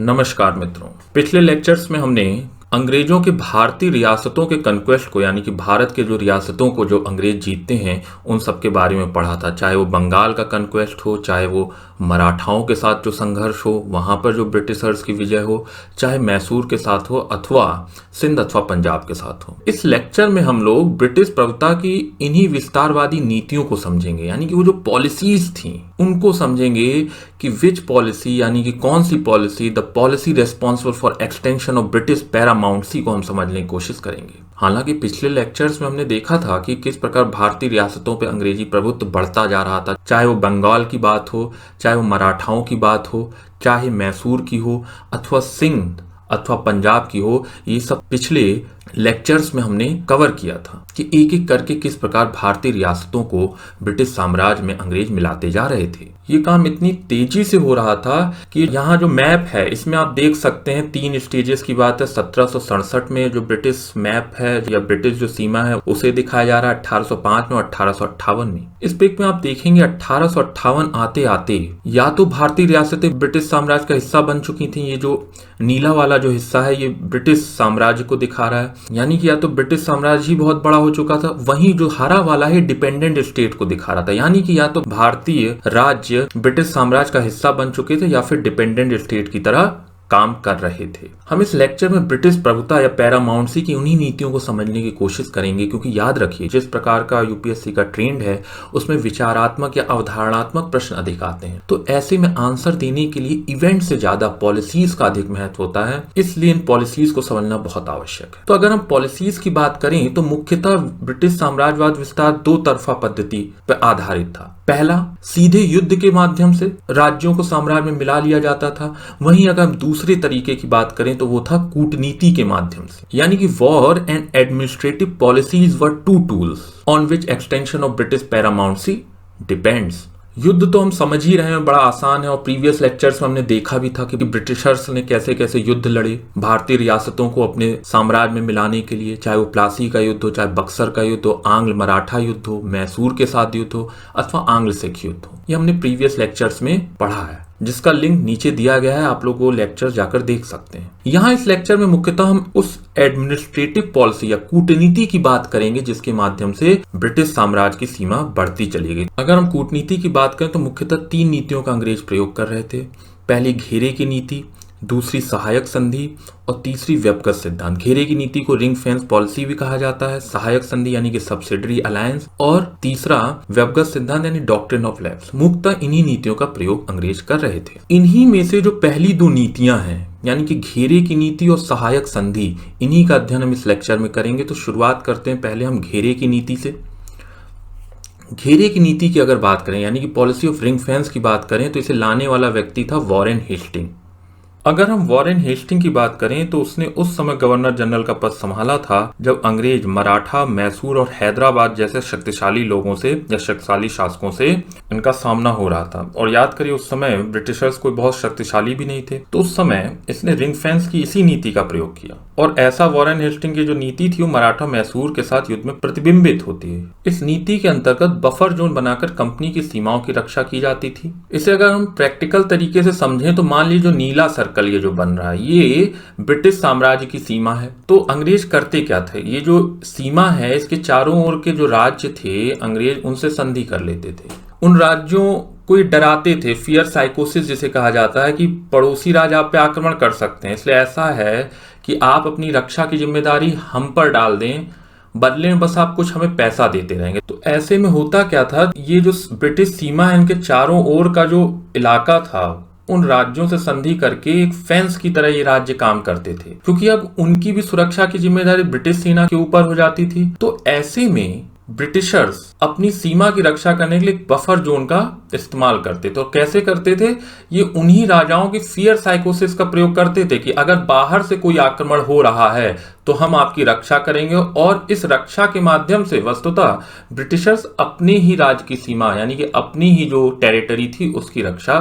नमस्कार मित्रों, पिछले लेक्चर्स में हमने अंग्रेजों के भारतीय रियासतों के कन्क्वेस्ट को यानी कि भारत के जो रियासतों को जो अंग्रेज जीतते हैं उन सब के बारे में पढ़ा था। चाहे वो बंगाल का कन्क्वेस्ट हो, चाहे वो मराठाओं के साथ जो संघर्ष हो, वहां पर जो ब्रिटिशर्स की विजय हो, चाहे मैसूर के साथ हो अथवा सिंध अथवा पंजाब के साथ हो। इस लेक्चर में हम लोग ब्रिटिश प्रभुता की इन्हीं विस्तारवादी नीतियों को समझेंगे, यानी कि वो जो पॉलिसीज थी उनको समझेंगे कि विच पॉलिसी यानी कि कौन सी policy, the policy responsible for extension of British paramountcy को हम समझने की कोशिश करेंगे। हालांकि पिछले लेक्चर्स में हमने देखा था कि किस प्रकार भारतीय रियासतों पर अंग्रेजी प्रभुत्व बढ़ता जा रहा था, चाहे वो बंगाल की बात हो, चाहे वो मराठाओं की बात हो, चाहे मैसूर की हो अथवा सिंध अथवा पंजाब की हो। ये सब पिछले लेक्चर्स में हमने कवर किया था कि एक एक करके किस प्रकार भारतीय रियासतों को ब्रिटिश साम्राज्य में अंग्रेज मिलाते जा रहे थे। ये काम इतनी तेजी से हो रहा था कि यहाँ जो मैप है इसमें आप देख सकते हैं 3 स्टेजेस की बात है। 1767 में जो ब्रिटिश मैप है या ब्रिटिश जो सीमा है उसे दिखाया जा रहा है 1805 में और 1858 में। इस पिक में आप देखेंगे 1858 आते आते या तो भारतीय रियासतें ब्रिटिश साम्राज्य का हिस्सा बन चुकी थी। ये जो नीला वाला जो हिस्सा है ये ब्रिटिश साम्राज्य को दिखा रहा है, यानी कि या तो ब्रिटिश साम्राज्य ही बहुत बड़ा हो चुका था। वहीं जो हरा वाला है डिपेंडेंट स्टेट को दिखा रहा था, यानी कि या तो भारतीय राज्य ब्रिटिश साम्राज्य का हिस्सा बन चुके थे या फिर डिपेंडेंट स्टेट की तरह काम कर रहे थे। हम इस लेक्चर में ब्रिटिश प्रभुता या पैरामाउंट्सी की उन्हीं नीतियों को समझने की कोशिश करेंगे, क्योंकि याद रखिए जिस प्रकार का यूपीएससी का ट्रेंड है उसमें विचारात्मक या अवधारणात्मक प्रश्न अधिक आते हैं, तो ऐसे में आंसर देने के लिए इवेंट से ज्यादा पॉलिसीज का अधिक महत्व होता है, इसलिए इन पॉलिसीज को समझना बहुत आवश्यक है। तो अगर हम पॉलिसीज की बात करें तो मुख्यतः ब्रिटिश साम्राज्यवाद विस्तार 2 तरफा पद्धति पर आधारित था। पहला, सीधे युद्ध के माध्यम से राज्यों को साम्राज्य में मिला लिया जाता था। वहीं अगर हम दूसरे तरीके की बात करें तो वो था कूटनीति के माध्यम से, यानी कि war and administrative policies were 2 tools on which extension of British paramountcy depends. युद्ध तो हम समझ ही रहे हैं, बड़ा आसान है और प्रीवियस लेक्चर्स में हमने देखा भी था कि ब्रिटिशर्स ने कैसे कैसे युद्ध लड़े भारतीय रियासतों को अपने साम्राज्य में मिलाने के लिए, चाहे वो प्लासी का युद्ध हो, चाहे बक्सर का युद्ध हो, आंग्ल मराठा युद्ध हो, मैसूर के साथ युद्ध हो अथवा आंग्ल सिख युद्ध हो। ये हमने प्रीवियस लेक्चर्स में पढ़ा है, जिसका लिंक नीचे दिया गया है, आप लोग वो लेक्चर जाकर देख सकते हैं। यहाँ इस लेक्चर में मुख्यतः हम उस एडमिनिस्ट्रेटिव पॉलिसी या कूटनीति की बात करेंगे जिसके माध्यम से ब्रिटिश साम्राज्य की सीमा बढ़ती चली गई। अगर हम कूटनीति की बात करें तो मुख्यतः 3 नीतियों का अंग्रेज प्रयोग कर रहे थे। पहली घेरे की नीति, दूसरी सहायक संधि और तीसरी व्यक्तिगत सिद्धांत। घेरे की नीति को रिंग फेंस पॉलिसी भी कहा जाता है, सहायक संधि यानी कि सब्सिडरी अलायंस और तीसरा व्यक्तिगत सिद्धांत यानी डॉक्ट्रिन ऑफ लैप्स। मुख्यतः इन्हीं नीतियों का प्रयोग अंग्रेज कर रहे थे। इन्हीं में से जो पहली 2 नीतियां हैं यानी कि घेरे की नीति और सहायक संधि, इन्हीं का अध्ययन हम इस लेक्चर में करेंगे। तो शुरुआत करते हैं पहले हम घेरे की नीति से। घेरे की नीति की अगर बात करें यानी कि पॉलिसी ऑफ रिंग फेंस की बात करें तो इसे लाने वाला व्यक्ति था वॉरेन हेस्टिंग। अगर हम वॉरेन हेस्टिंग की बात करें तो उसने उस समय गवर्नर जनरल का पद संभाला था जब अंग्रेज मराठा, मैसूर और हैदराबाद जैसे शक्तिशाली लोगों से या शक्तिशाली शासकों से इनका सामना हो रहा था। और याद करिए उस समय ब्रिटिशर्स कोई बहुत शक्तिशाली भी नहीं थे, तो उस समय इसने रिंग फेंस की इसी नीति का प्रयोग किया। और ऐसा वॉरेन हेस्टिंग की जो नीति थी वो मराठा मैसूर के साथ युद्ध में प्रतिबिंबित होती है। इस नीति के अंतर्गत बफर जोन बनाकर कंपनी की सीमाओं की रक्षा की जाती थी। इसे अगर हम प्रैक्टिकल तरीके से समझें तो मान लीजिए जो नीला सर्कल ये जो बन रहा है ये ब्रिटिश साम्राज्य की सीमा है। तो अंग्रेज करते क्या थे, ये जो सीमा है इसके चारों ओर के जो राज्य थे अंग्रेज उनसे संधि कर लेते थे। उन राज्यों को डराते थे, फियर साइकोसिस जिसे कहा जाता है कि पड़ोसी राज्य आप पे आक्रमण कर सकते हैं, इसलिए ऐसा है कि आप अपनी रक्षा की जिम्मेदारी हम पर डाल दें, बदले में बस आप कुछ हमें पैसा देते रहेंगे। तो ऐसे में होता क्या था, ये जो ब्रिटिश सीमा है इनके चारों ओर का जो इलाका था उन राज्यों से संधि करके एक फेंस की तरह ये राज्य काम करते थे, क्योंकि अब उनकी भी सुरक्षा की जिम्मेदारी ब्रिटिश सेना के ऊपर हो जाती थी। तो ऐसे में ब्रिटिशर्स अपनी सीमा की रक्षा करने के लिए बफर जोन का इस्तेमाल करते थे। और कैसे करते थे, ये उन्हीं राजाओं की फियर साइकोसिस का प्रयोग करते थे कि अगर बाहर से कोई आक्रमण हो रहा है तो हम आपकी रक्षा करेंगे। और इस रक्षा के माध्यम से वस्तुतः ब्रिटिशर्स अपने ही राज्य की सीमा यानी कि अपनी ही जो टेरिटरी थी उसकी रक्षा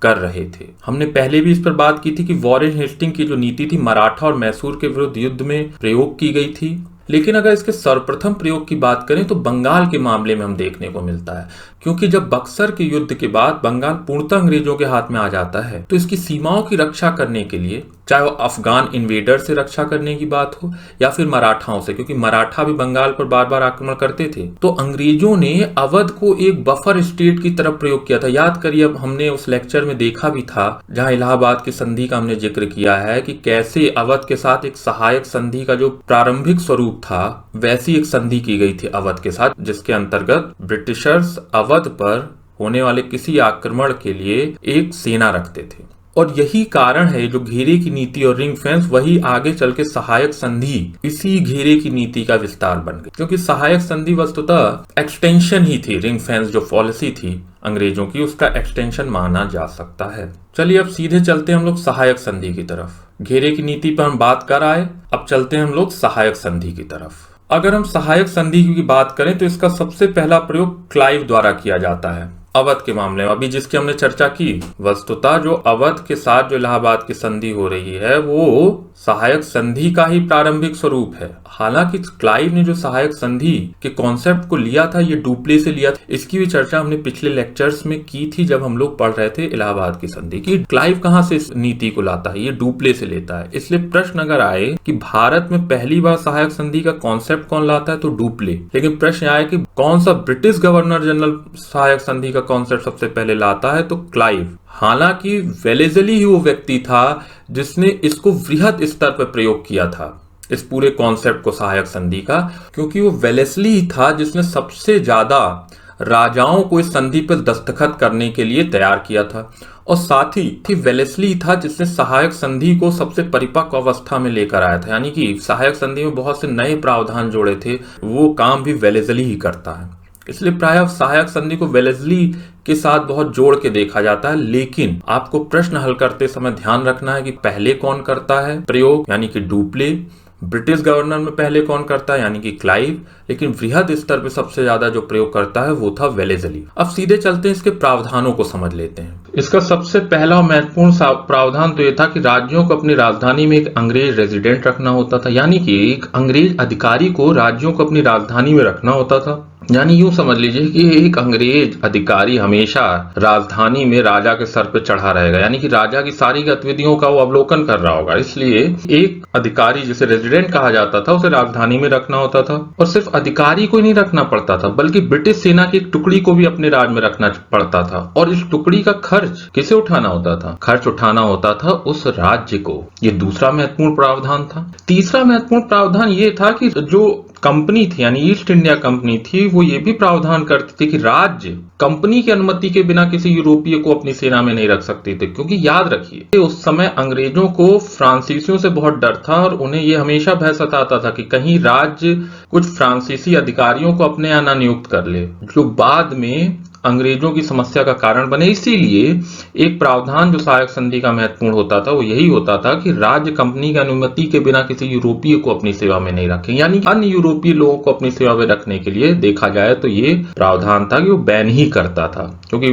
कर रहे थे। हमने पहले भी इस पर बात की थी कि वॉरेन हेस्टिंग की जो नीति थी मराठा और मैसूर के विरुद्ध युद्ध में प्रयोग की गई थी। लेकिन अगर इसके सर्वप्रथम प्रयोग की बात करें तो बंगाल के मामले में हम देखने को मिलता है, क्योंकि जब बक्सर के युद्ध के बाद बंगाल पूर्णतः अंग्रेजों के हाथ में आ जाता है तो इसकी सीमाओं की रक्षा करने के लिए, चाहे वो अफगान इन्वेडर से रक्षा करने की बात हो या फिर मराठाओं से, क्योंकि मराठा भी बंगाल पर बार बार आक्रमण करते थे, तो अंग्रेजों ने अवध को एक बफर स्टेट की तरफ प्रयोग किया था। याद करिए, अब हमने उस लेक्चर में देखा भी था जहां इलाहाबाद की संधि का हमने जिक्र किया है कि कैसे अवध के साथ एक सहायक संधि का जो प्रारंभिक स्वरूप था वैसी एक संधि की गई थी अवध के साथ, जिसके अंतर्गत ब्रिटिशर्स अवध पर होने वाले किसी आक्रमण के लिए एक सेना रखते थे। और यही कारण है जो घेरे की नीति और रिंग फेंस वही आगे चल के सहायक संधि इसी घेरे की नीति का विस्तार बन गई, क्योंकि सहायक संधि वस्तुतः एक्सटेंशन ही थी। रिंग फेंस जो पॉलिसी थी अंग्रेजों की उसका एक्सटेंशन माना जा सकता है। चलिए अब सीधे चलते हैं हम लोग सहायक संधि की तरफ। घेरे की नीति पर हम बात कर आए, अब चलते हैं हम लोग सहायक संधि की तरफ। अगर हम सहायक संधि की बात करें तो इसका सबसे पहला प्रयोग क्लाइव द्वारा किया जाता है अवध के मामले में, अभी जिसकी हमने चर्चा की। वस्तुतः जो अवध के साथ जो इलाहाबाद की संधि हो रही है वो सहायक संधि का ही प्रारंभिक स्वरूप है। हालांकि क्लाइव ने जो सहायक संधि के कॉन्सेप्ट को लिया था ये डुप्ले से लिया था। इसकी भी चर्चा हमने पिछले लेक्चर्स में की थी जब हम लोग पढ़ रहे थे इलाहाबाद की संधि की। क्लाइव कहां से इस नीति को लाता है, ये डुप्ले से लेता है। इसलिए प्रश्न अगर आए कि भारत में पहली बार सहायक संधि का कॉन्सेप्ट कौन लाता है तो डुप्ले, लेकिन प्रश्न आए कि कौन सा ब्रिटिश गवर्नर जनरल सहायक संधि का कॉन्सेप्ट सबसे पहले लाता है तो क्लाइव। हालांकि वेलेस्ली ही वो व्यक्ति था जिसने इसको वृहद स्तर पर प्रयोग किया था, इस पूरे कॉन्सेप्ट को सहायक संधि का, क्योंकि वो वेलेस्ली ही था जिसने सबसे ज्यादा राजाओं को इस संधि पर दस्तखत करने के लिए तैयार किया था। और साथ ही वेलेस्ली था जिसने सहायक संधि को सबसे परिपक्व अवस्था में लेकर आया था, यानी कि सहायक संधि में बहुत से नए प्रावधान जोड़े थे, वो काम भी वेलेस्ली ही करता है। इसलिए प्रायः सहायक संधि को वेलेस्ली के साथ बहुत जोड़ के देखा जाता है। लेकिन आपको प्रश्न हल करते समय ध्यान रखना है कि पहले कौन करता है प्रयोग, यानी कि डुप्ले। ब्रिटिश गवर्नर में पहले कौन करता है, यानी कि क्लाइव। लेकिन वृहद स्तर पे सबसे ज्यादा जो प्रयोग करता है वो था वेलेस्ली। अब सीधे चलते हैं इसके प्रावधानों को समझ लेते हैं। इसका सबसे पहला महत्वपूर्ण प्रावधान तो ये था कि राज्यों को अपनी राजधानी में एक अंग्रेज रेजिडेंट रखना होता था, यानी कि एक अंग्रेज अधिकारी को राज्यों को अपनी राजधानी में रखना होता था। यानी यूं समझ लीजिए कि एक अंग्रेज अधिकारी हमेशा राजधानी में राजा के सर पे चढ़ा रहेगा, यानी कि राजा की सारी गतिविधियों का वो अवलोकन कर रहा होगा। इसलिए एक अधिकारी जिसे रेजिडेंट कहा जाता था उसे राजधानी में रखना होता था। और सिर्फ अधिकारी को ही नहीं रखना पड़ता था बल्कि ब्रिटिश सेना की एक टुकड़ी को भी अपने राज में रखना पड़ता था। और इस टुकड़ी का खर्च किसे उठाना होता था, खर्च उठाना होता था उस राज्य को। ये दूसरा महत्वपूर्ण प्रावधान था। तीसरा महत्वपूर्ण प्रावधान ये था कि जो कंपनी थी यानी ईस्ट इंडिया कंपनी थी वो ये भी प्रावधान करती थी कि राज्य कंपनी की अनुमति के बिना किसी यूरोपीय को अपनी सेना में नहीं रख सकते थे, क्योंकि याद रखिए उस समय अंग्रेजों को फ्रांसीसियों से बहुत डर था और उन्हें ये हमेशा भय सताता था कि कहीं राज्य कुछ फ्रांसीसी अधिकारियों को अपने यहाँ नियुक्त कर ले जो बाद में अंग्रेजों की समस्या का कारण बने। इसीलिए एक प्रावधान जो सहायक संधि का महत्वपूर्ण होता था वो यही होता था कि राज्य कंपनी की अनुमति के बिना किसी यूरोपीय को अपनी सेवा में नहीं रखें, यानी अन्य यूरोपीय लोगों को अपनी सेवा में रखने के लिए देखा जाए तो ये प्रावधान था कि वो बैन ही करता था, क्योंकि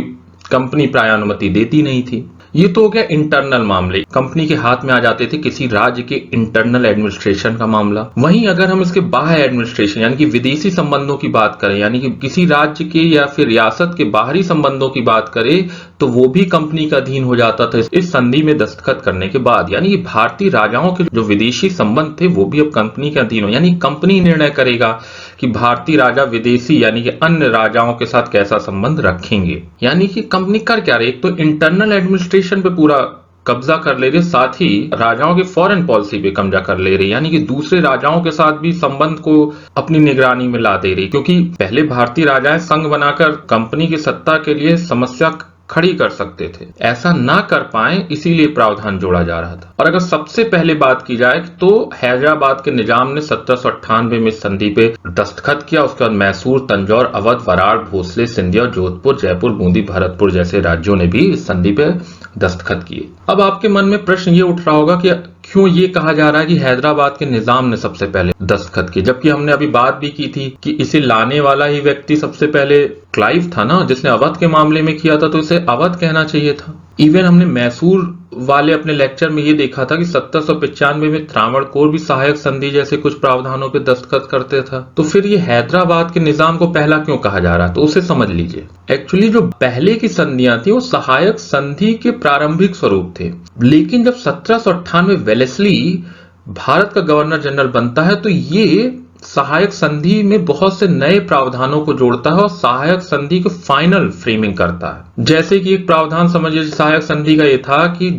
कंपनी प्राय अनुमति देती नहीं थी। ये तो हो गया इंटरनल मामले, कंपनी के हाथ में आ जाते थे किसी राज्य के इंटरनल एडमिनिस्ट्रेशन का मामला। वहीं अगर हम इसके बाह्य एडमिनिस्ट्रेशन यानी कि विदेशी संबंधों की बात करें, यानी कि किसी राज्य के या फिर रियासत के बाहरी संबंधों की बात करें, तो वो भी कंपनी का अधीन हो जाता था इस संधि में दस्तखत करने के बाद। यानी कि भारतीय राजाओं के जो विदेशी संबंध थे वो भी अब कंपनी के अधीन हो, यानी कंपनी निर्णय करेगा कि भारतीय राजा विदेशी यानी कि अन्य राजाओं के साथ कैसा संबंध रखेंगे। यानी कि कंपनी कर क्या रही, एक तो इंटरनल एडमिनिस्ट्रेशन पे पूरा कब्जा कर ले रही, साथ ही राजाओं की फॉरेन पॉलिसी पे कब्जा कर ले रही, यानी कि दूसरे राजाओं के साथ भी संबंध को अपनी निगरानी में ला दे रही। क्योंकि पहले भारतीय राजाएं संघ बनाकर कंपनी की सत्ता के लिए समस्या खड़ी कर सकते थे, ऐसा ना कर पाए इसीलिए प्रावधान जोड़ा जा रहा था। और अगर सबसे पहले बात की जाए तो हैदराबाद के निजाम ने 1798 में संधि पे दस्तखत किया। उसके बाद मैसूर, तंजौर, अवध, वराड़, भोसले, सिंधिया, जोधपुर, जयपुर, बूंदी, भरतपुर जैसे राज्यों ने भी इस संधि पे दस्तखत किए। अब आपके मन में प्रश्न ये उठ रहा होगा कि क्यों ये कहा जा रहा है कि हैदराबाद के निजाम ने सबसे पहले दस्तखत किए, जबकि हमने अभी बात भी की थी कि इसे लाने वाला ही व्यक्ति सबसे पहले क्लाइव था ना, जिसने अवध के मामले में किया था, तो इसे अवध कहना चाहिए था। इवन हमने मैसूर वाले अपने लेक्चर में ये देखा था कि 1795 में त्रावणकोर भी सहायक संधि जैसे कुछ प्रावधानों पे दस्तखत करते था। तो फिर ये हैदराबाद के निजाम को पहला क्यों कहा जा रहा है, तो उसे समझ लीजिए। एक्चुअली जो पहले की संधियां थी वो सहायक संधि के प्रारंभिक स्वरूप थे, लेकिन जब 1798 वेलेस्ली भारत का गवर्नर जनरल बनता है तो ये सहायक संधि में बहुत से नए प्रावधानों को जोड़ता है और सहायक संधि को फाइनल फ्रेमिंग करता है। जैसे कि एक प्रावधान समझिए सहायक संधि का ये था कि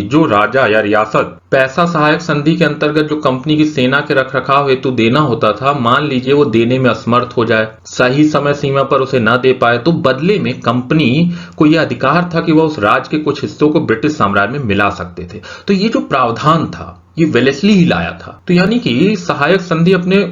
जो राजा या रियासत पैसा सहायक संधि के अंतर्गत जो कंपनी की सेना के रखरखाव हेतु देना होता था, मान लीजिए वो देने में असमर्थ हो जाए, सही समय सीमा पर उसे ना दे पाए, तो बदले में कंपनी को यह अधिकार था कि वह उस राज्य के कुछ हिस्सों को ब्रिटिश साम्राज्य में मिला सकते थे। तो ये जो प्रावधान था ये वेलेस्ली ही लाया था। तो यानी कि सहायक संधि अपने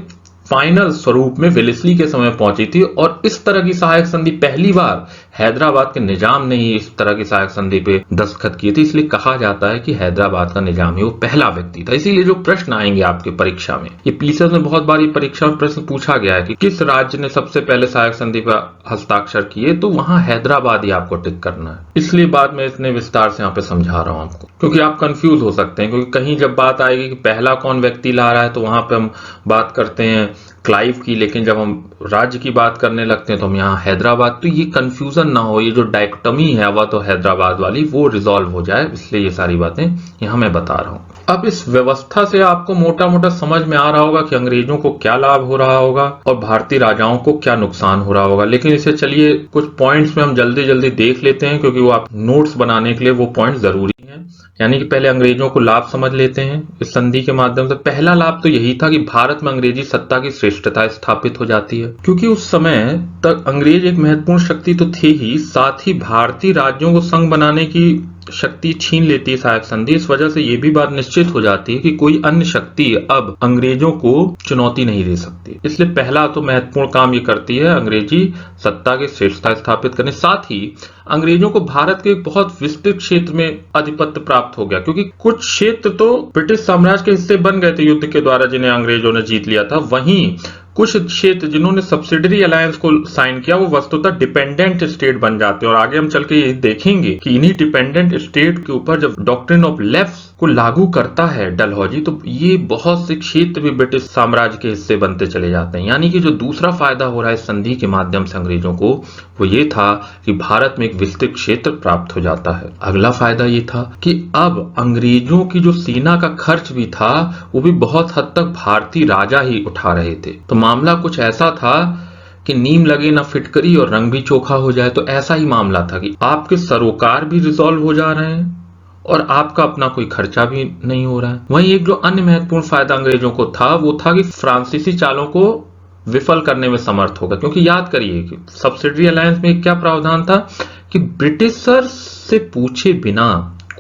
फाइनल स्वरूप में वेलेस्ली के समय पहुंची थी और इस तरह की सहायक संधि पहली बार हैदराबाद के निजाम ने ही इस तरह की सहायक संधि पे दस्तखत किए थे। इसलिए कहा जाता है कि हैदराबाद का निजाम ही वो पहला व्यक्ति था। इसीलिए जो प्रश्न आएंगे आपके परीक्षा में, ये पीसीएस में बहुत बार परीक्षा में प्रश्न पूछा गया है कि किस राज्य ने सबसे पहले सहायक संधि पर हस्ताक्षर किए, तो वहां हैदराबाद ही आपको टिक करना है। इसलिए बाद में इतने विस्तार से यहाँ पे समझा रहा हूं आपको, क्योंकि आप कंफ्यूज हो सकते हैं। क्योंकि कहीं जब बात आएगी कि पहला कौन व्यक्ति ला रहा है तो वहां पे हम बात करते हैं क्लाइव की, लेकिन जब हम राज्य की बात करने लगते हैं तो हम यहाँ हैदराबाद। तो ये कंफ्यूजन ना हो, ये जो डायकोटमी है वह तो हैदराबाद वाली वो रिजॉल्व हो जाए, इसलिए ये सारी बातें यहाँ मैं बता रहा हूँ। अब इस व्यवस्था से आपको मोटा मोटा समझ में आ रहा होगा कि अंग्रेजों को क्या लाभ हो रहा होगा और भारतीय राजाओं को क्या नुकसान हो रहा होगा। लेकिन इसे चलिए कुछ पॉइंट्स में हम जल्दी जल्दी देख लेते हैं, क्योंकि वो आप नोट्स बनाने के लिए वो पॉइंट जरूरी है। यानी कि पहले अंग्रेजों को लाभ समझ लेते हैं इस संधि के माध्यम से। पहला लाभ तो यही था कि भारत में अंग्रेजी सत्ता की श्रेष्ठता स्थापित हो जाती है, क्योंकि उस समय तक अंग्रेज एक महत्वपूर्ण शक्ति तो थे ही, साथ ही भारतीय राज्यों को संघ बनाने की शक्ति छीन लेती है सहायक संधि। इस वजह से यह भी बात निश्चित हो जाती है कि कोई अन्य शक्ति अब अंग्रेजों को चुनौती नहीं दे सकती। इसलिए पहला तो महत्वपूर्ण काम ये करती है अंग्रेजी सत्ता की श्रेष्ठता स्थापित करने। साथ ही अंग्रेजों को भारत के एक बहुत विस्तृत क्षेत्र में आधिपत्य प्राप्त हो गया, क्योंकि कुछ क्षेत्र तो ब्रिटिश साम्राज्य के हिस्से बन गए थे युद्ध के द्वारा, जिन्हें अंग्रेजों ने जीत लिया था। वहीं कुछ क्षेत्र जिन्होंने सब्सिडरी अलायंस को साइन किया वो वस्तुतः डिपेंडेंट स्टेट बन जाते हैं। और आगे हम चल के ये देखेंगे कि इन्हीं डिपेंडेंट स्टेट के ऊपर जब डॉक्ट्रिन ऑफ लेफ्ट को लागू करता है डलहौजी, तो ये बहुत से क्षेत्र भी ब्रिटिश साम्राज्य के हिस्से बनते चले जाते हैं। यानी कि जो दूसरा फायदा हो रहा है संधि के माध्यम से अंग्रेजों को, वो ये था कि भारत में एक विस्तृत क्षेत्र प्राप्त हो जाता है। अगला फायदा ये था कि अब अंग्रेजों की जो सेना का खर्च भी था वो भी बहुत हद तक भारतीय राजा ही उठा रहे थे। तो मामला कुछ ऐसा था कि नीम लगे ना फिटकरी और रंग भी चोखा हो जाए। तो ऐसा ही मामला था कि आपके सरोकार भी रिजॉल्व हो जा रहे हैं और आपका अपना कोई खर्चा भी नहीं हो रहा है। वहीं एक जो अन्य महत्वपूर्ण फायदा अंग्रेजों को था वो था कि फ्रांसीसी चालों को विफल करने में समर्थ होगा। क्योंकि याद करिए कि सब्सिडरी अलायंस में क्या प्रावधान था कि ब्रिटिशर से पूछे बिना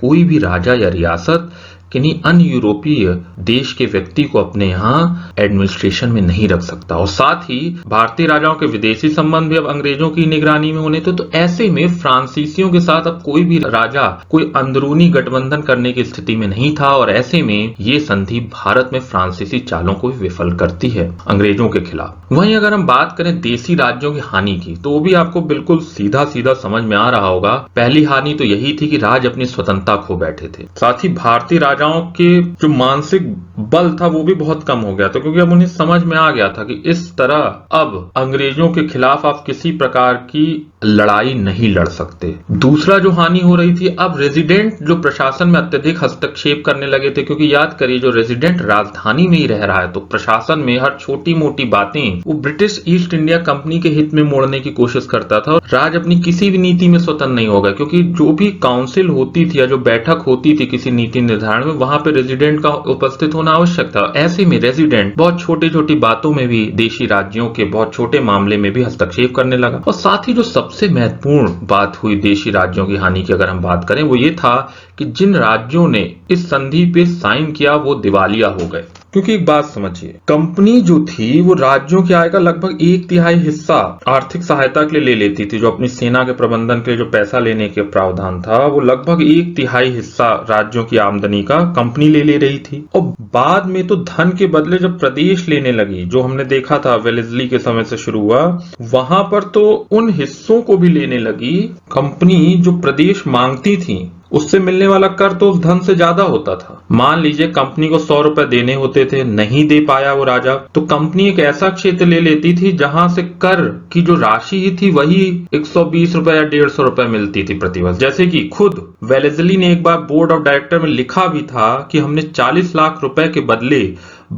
कोई भी राजा या रियासत किन्हीं अन्य यूरोपीय देश के व्यक्ति को अपने यहाँ एडमिनिस्ट्रेशन में नहीं रख सकता। और साथ ही भारतीय राजाओं के विदेशी संबंध भी अब अंग्रेजों की निगरानी में होने थे। तो ऐसे में फ्रांसीसियों के साथ अब कोई भी राजा कोई अंदरूनी गठबंधन करने की स्थिति में नहीं था। और ऐसे में ये संधि भारत में फ्रांसीसी चालों को भी विफल करती है अंग्रेजों के खिलाफ। वहीं अगर हम बात करें देसी राज्यों की हानि की, तो वो भी आपको बिल्कुल सीधा सीधा समझ में आ रहा होगा। पहली हानि तो यही थी कि राज्य अपनी स्वतंत्रता खो बैठे थे। साथ ही भारतीय राजाओं के जो मानसिक बल था वो भी बहुत कम हो गया था, क्योंकि अब उन्हें समझ में आ गया था कि इस तरह अब अंग्रेजों के खिलाफ आप किसी प्रकार की लड़ाई नहीं लड़ सकते। दूसरा जो हानि हो रही थी, अब रेजिडेंट जो प्रशासन में अत्यधिक हस्तक्षेप करने लगे थे। क्योंकि याद करिए जो रेजिडेंट राजधानी में ही रह रहा है, तो प्रशासन में हर छोटी मोटी बातें वो ब्रिटिश ईस्ट इंडिया कंपनी के हित में मोड़ने की कोशिश करता था। और राज्य अपनी किसी भी नीति में स्वतंत्र नहीं होगा, क्योंकि जो भी काउंसिल होती थी या जो बैठक होती थी किसी नीति निर्धारण में, वहां पे रेजिडेंट का उपस्थित होना आवश्यक था। ऐसे में रेजिडेंट बहुत छोटी छोटी बातों में भी देशी राज्यों के बहुत छोटे मामले में भी हस्तक्षेप करने लगा। और साथ ही जो सबसे महत्वपूर्ण बात हुई देशी राज्यों की हानि की अगर हम बात करें, वो ये था कि जिन राज्यों ने इस संधि पे साइन किया वो दिवालिया हो गए। क्योंकि एक बात समझिए, कंपनी जो थी वो राज्यों की आय का लगभग 1/3 हिस्सा आर्थिक सहायता के लिए ले लेती थी। जो अपनी सेना के प्रबंधन के लिए जो पैसा लेने के प्रावधान था, वो लगभग 1/3 हिस्सा राज्यों की आमदनी का कंपनी ले रही थी। और बाद में तो धन के बदले जब प्रदेश लेने लगी, जो हमने देखा था वेलेस्ली के समय से शुरू हुआ, वहां पर तो उन हिस्सों को भी लेने लगी कंपनी जो प्रदेश मांगती थी। उससे मिलने वाला कर तो उस धन से ज्यादा होता था। मान लीजिए कंपनी को 100 रुपए देने होते थे, नहीं दे पाया वो राजा, तो कंपनी एक ऐसा क्षेत्र ले लेती थी जहां से कर की जो राशि ही थी वही 120 रुपए या 150 रुपए मिलती थी प्रतिवर्ष। जैसे कि खुद वेलेजली ने एक बार बोर्ड ऑफ डायरेक्टर में लिखा भी था कि हमने 40 लाख रुपए के बदले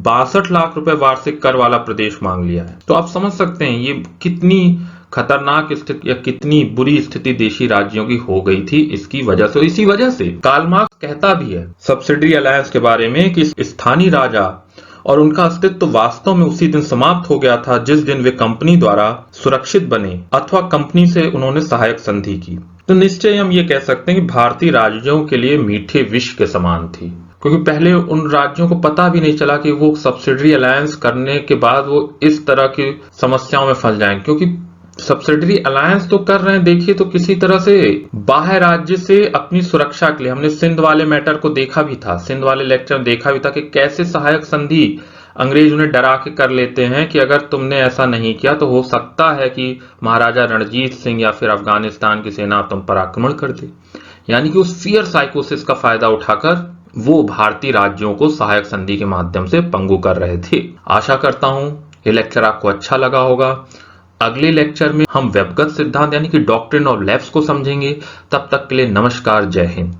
62 लाख रुपए वार्षिक कर वाला प्रदेश मांग लिया है। तो आप समझ सकते हैं ये कितनी खतरनाक स्थिति या कितनी बुरी स्थिति देशी राज्यों की हो गई थी इसकी वजह से। इसी वजह से कार्ल मार्क्स कहता भी है सब्सिडरी अलायंस के बारे में कि स्थानीय राजा और उनका अस्तित्व वास्तव में उसी दिन समाप्त हो गया था जिस दिन वे कंपनी द्वारा सुरक्षित बने अथवा कंपनी से उन्होंने सहायक संधि की। तो निश्चय हम ये कह सकते हैं कि भारतीय राज्यों के लिए मीठे विष के समान थी, क्योंकि पहले उन राज्यों को पता भी नहीं चला कि वो सब्सिडरी अलायंस करने के बाद वो इस तरह की समस्याओं में फंस जाएंगे। क्योंकि सब्सिडरी अलायंस तो कर रहे हैं, देखिए तो किसी तरह से बाह्य राज्य से अपनी सुरक्षा के लिए। हमने सिंध वाले मैटर को देखा भी था, सिंध वाले लेक्चर में देखा भी था कि कैसे सहायक संधि अंग्रेज उन्हें डरा के कर लेते हैं कि अगर तुमने ऐसा नहीं किया तो हो सकता है कि महाराजा रणजीत सिंह या फिर अफगानिस्तान की सेना तुम पर आक्रमण कर दे। यानी कि उस फियर साइकोसिस का फायदा उठाकर वो भारतीय राज्यों को सहायक संधि के माध्यम से पंगु कर रहे थे। आशा करता हूं ये लेक्चर आपको अच्छा लगा होगा। अगले लेक्चर में हम व्यक्तिगत सिद्धांत यानी कि डॉक्ट्रिन ऑफ लैप्स को समझेंगे। तब तक के लिए नमस्कार, जय हिंद।